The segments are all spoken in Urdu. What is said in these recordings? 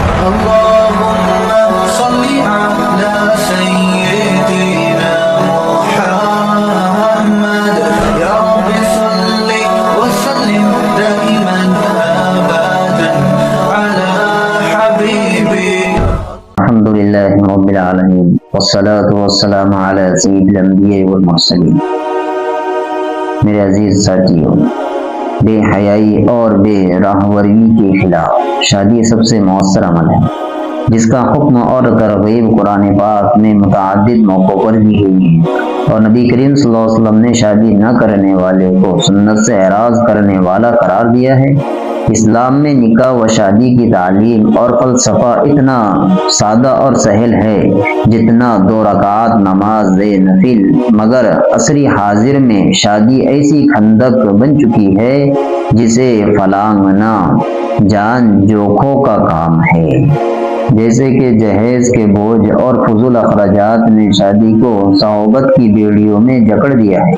اللهم صل على سيدنا محمد يا رب صل وسلم دائما أبدا على حبيبك. الحمد للہ رب العالمین والصلاة والسلام علی سید الانبیاء والمرسلین. میرے عزیز ساتھیوں، بے حیائی اور بے راہوری کے خلاف شادی سب سے مؤثر عمل ہے، جس کا حکم اور ترغیب قرآن پاک میں متعدد موقعوں پر دی گئی ہے، اور نبی کریم صلی اللہ علیہ وسلم نے شادی نہ کرنے والے کو سنت سے اعراض کرنے والا قرار دیا ہے. اسلام میں نکاح و شادی کی تعلیم اور فلسفہ اتنا سادہ اور سہل ہے جتنا 2 رکعات نماز نفل، مگر عصری حاضر میں شادی ایسی خندق بن چکی ہے جسے پھلانگنا جان جوکھوں کا کام ہے. جیسے کہ جہیز کے بوجھ اور فضول اخراجات نے شادی کو صحبت کی بیڑیوں میں جکڑ دیا ہے.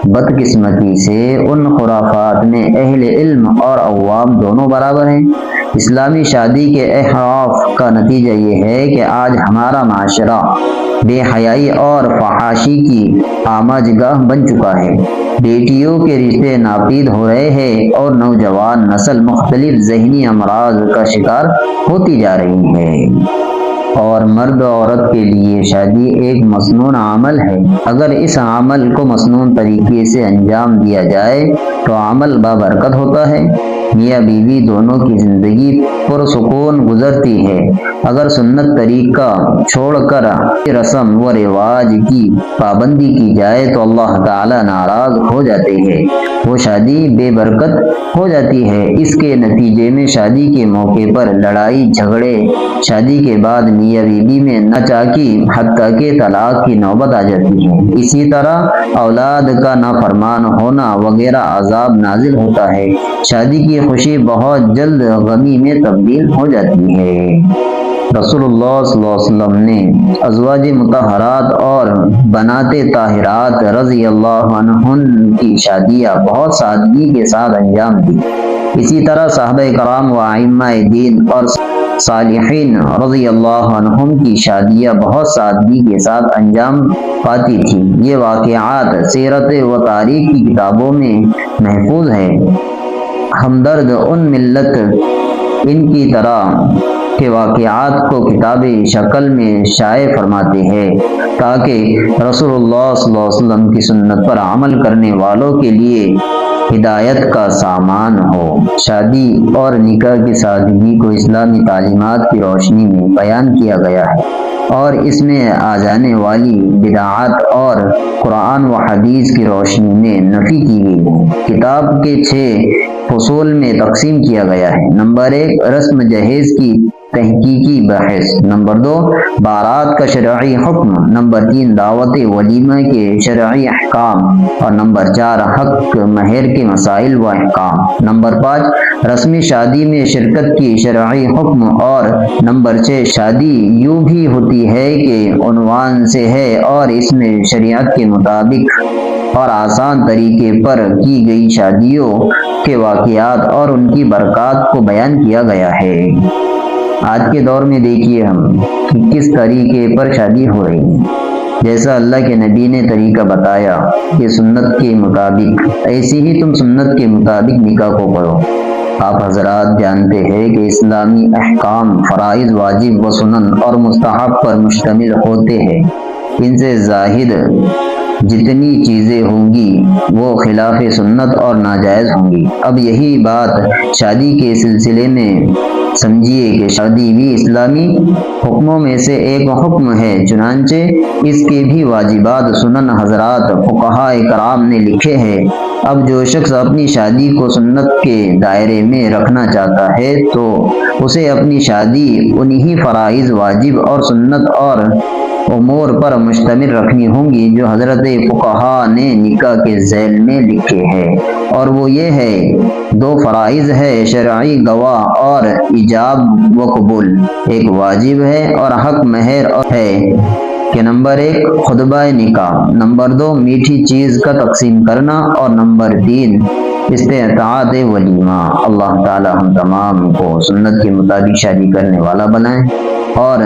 بدقسمتی سے ان خرافات میں اہل علم اور عوام دونوں برابر ہیں. اسلامی شادی کے انحراف کا نتیجہ یہ ہے کہ آج ہمارا معاشرہ بے حیائی اور فحاشی کی آماج گاہ بن چکا ہے. بیٹیوں کے رشتے ناپید ہو رہے ہیں اور نوجوان نسل مختلف ذہنی امراض کا شکار ہوتی جا رہی ہے. اور مرد و عورت کے لیے شادی ایک مسنون عمل ہے. اگر اس عمل کو مسنون طریقے سے انجام دیا جائے تو عمل بابرکت ہوتا ہے. میاں بیوی دونوں کی زندگی پرسکون گزرتی ہے. اگر سنت طریقہ چھوڑ کر رسم و رواج کی پابندی کی جائے تو اللہ تعالی ناراض ہو جاتے ہیں. وہ شادی بے برکت ہو جاتی ہے. اس کے نتیجے میں شادی کے موقع پر لڑائی جھگڑے، شادی کے بعد میاں بیوی میں ناچاکی حتیٰ کہ طلاق کی نوبت آ جاتی ہے. اسی طرح اولاد کا نافرمان ہونا وغیرہ عذاب نازل ہوتا ہے. شادی کی خوشی بہت جلد غمی میں تبدیل ہو جاتی ہے. رسول اللہ صلی اللہ علیہ وسلم نے ازواج مطہرات اور بنات طاہرات رضی اللہ عنہن کی شادیاں بہت سادگی کے ساتھ انجام دی. اسی طرح صحابہ کرام و ائمہ دین اور صالحین رضی اللہ عنہم کی شادیاں بہت سادگی کے ساتھ انجام پاتی تھی. یہ واقعات سیرت و تاریخ کی کتابوں میں محفوظ ہے. ہمدرد ان ملت ان کی طرح کے واقعات کو کتابی شکل میں شائع فرماتے ہیں تاکہ رسول اللہ صلی اللہ علیہ وسلم کی سنت پر عمل کرنے والوں کے لیے ہدایت کا سامان ہو. شادی اور نکاح کی سادگی کو اسلامی تعلیمات کی روشنی میں بیان کیا گیا ہے اور اس میں آ جانے والی بدعات اور قرآن و حدیث کی روشنی میں نفی کی گئی ہے. کتاب کے 6 فصول میں تقسیم کیا گیا ہے. نمبر 1 رسم جہیز کی تحقیقی بحث. نمبر 2 بارات کا شرعی حکم. نمبر 3 دعوت ولیمہ کے شرعی احکام. اور نمبر 4 حق مہر کے مسائل و احکام. نمبر 5 رسمی شادی میں شرکت کی شرعی حکم. اور نمبر 6 شادی یوں بھی ہوتی ہے کہ عنوان سے ہے اور اس میں شریعت کے مطابق اور آسان طریقے پر کی گئی شادیوں کے واقعات اور ان کی برکات کو بیان کیا گیا ہے. آج کے دور میں دیکھیے ہم کہ کس طریقے پر شادی ہو رہی ہے. جیسا اللہ کے نبی نے طریقہ بتایا کہ سنت کے مطابق، ایسی ہی تم سنت کے مطابق نکاح کو پڑھو. آپ حضرات جانتے ہیں کہ اسلامی احکام فرائض، واجب و سنن اور مستحب پر مشتمل ہوتے ہیں. ان سے زاہد جتنی چیزیں ہوں گی وہ خلاف سنت اور ناجائز ہوں گی. اب یہی بات شادی کے سلسلے میں سمجھیے کہ شادی بھی اسلامی حکموں میں سے ایک حکم ہے. چنانچہ اس کے بھی واجبات سنن حضرات فقہاء کرام نے لکھے ہیں. اب جو شخص اپنی شادی کو سنت کے دائرے میں رکھنا چاہتا ہے تو اسے اپنی شادی انہی فرائض، واجب اور سنت اور امور پر مشتمل رکھنی ہوں گی جو حضرت فقہاء نے نکاح کے ذیل میں لکھے ہیں. اور وہ یہ ہے 2 فرائض ہے شرعی گواہ اور ایجاب و قبول. ایک واجب ہے اور حق مہر ہے کہ نمبر 1 خطبہ نکاح، نمبر 2 میٹھی چیز کا تقسیم کرنا اور نمبر 3 استطاعت ولیمہ۔ اللہ تعالی ہم تمام کو سنت کے مطابق شادی کرنے والا بنائیں اور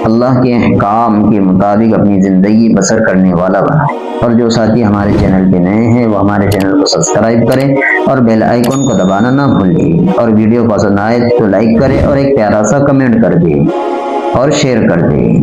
اللہ کے احکام کے مطابق اپنی زندگی بسر کرنے والا بنائیں۔ اور جو ساتھی ہمارے چینل پہ نئے ہیں وہ ہمارے چینل کو سبسکرائب کریں اور بیل آئیکن کو دبانا نہ بھولیں، اور ویڈیو پسند آئے تو لائک کریں اور ایک پیارا سا کمنٹ کر دیں اور شیئر کر دیں۔